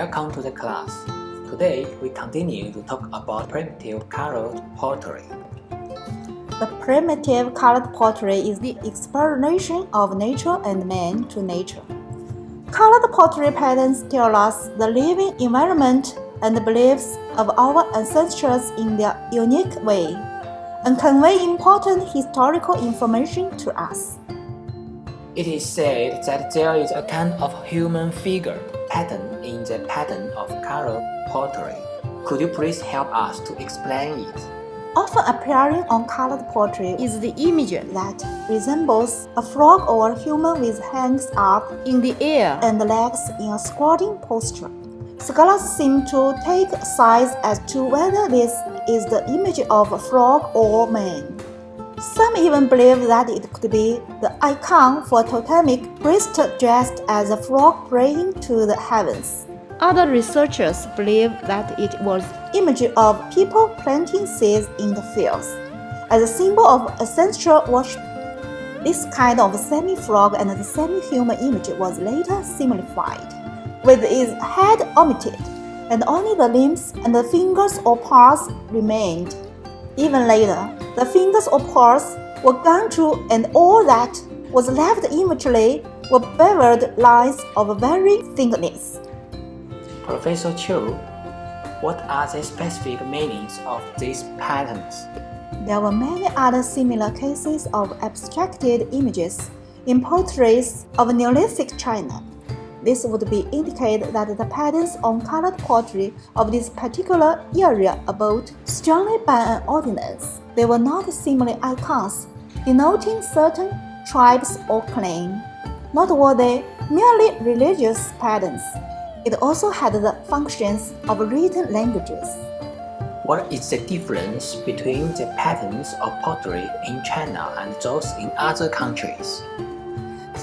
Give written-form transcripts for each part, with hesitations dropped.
Welcome to the class. Today we continue to talk about primitive colored pottery. The primitive colored pottery is the exploration of nature and man to nature. Colored pottery patterns tell us the living environment and the beliefs of our ancestors in their unique way, and convey important historical information to us. It is said that there is a kind of human figure pattern in the pattern of colored pottery. Could you please help us to explain it? Often appearing on colored pottery is the image that resembles a frog or a human with hands up in the air and legs in a squatting posture. Scholars seem to take sides as to whether this is the image of a frog or man. Some even believe that it could be the icon for a totemic priest dressed as a frog praying to the heavens. Other researchers believe that it was image of people planting seeds in the fields, as a symbol of ancestral worship. This kind of semi-frog and the semi-human image was later simplified, with its head omitted, and only the limbs and the fingers or paws remained. Even later, the fingers or paws were gone too, and all that was left eventually were beveled lines of varying thickness. Professor Chiu, what are the specific meanings of these patterns? There were many other similar cases of abstracted images in potteries of Neolithic China. This would be indicate that the patterns on colored pottery of this particular area abode strongly by an ordinance. They were not simply icons denoting certain tribes or clans, nor were they merely religious patterns. It also had the functions of written languages. What is the difference between the patterns of pottery in China and those in other countries?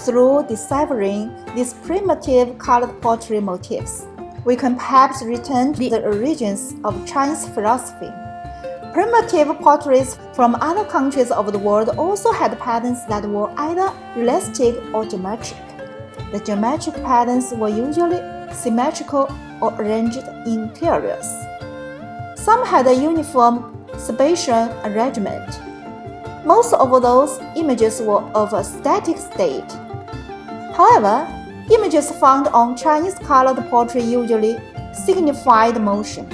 Through deciphering these primitive colored pottery motifs, we can perhaps return to the origins of Chinese philosophy. Primitive potteries from other countries of the world also had patterns that were either realistic or geometric. The geometric patterns were usually symmetrical or arranged in tiers. Some had a uniform spatial arrangement. Most of those images were of a static state. However, images found on Chinese colored pottery usually signified motion.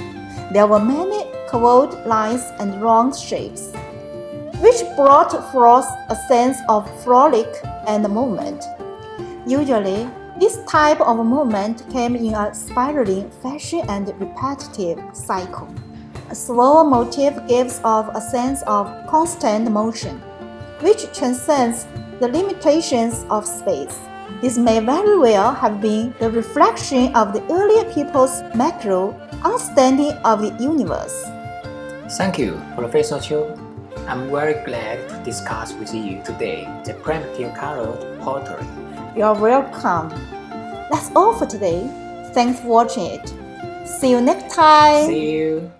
There were many curved lines and round shapes, which brought forth a sense of frolic and movement. Usually, this type of movement came in a spiraling fashion and repetitive cycle. A swirl motif gives off a sense of constant motion, which transcends the limitations of space. This may very well have been the reflection of the earlier people's macro understanding of the universe. Thank you, Professor Chiu. I'm very glad to discuss with you today the primitive colored pottery. You're welcome. That's all for today. Thanks for watching it. See you next time. See you.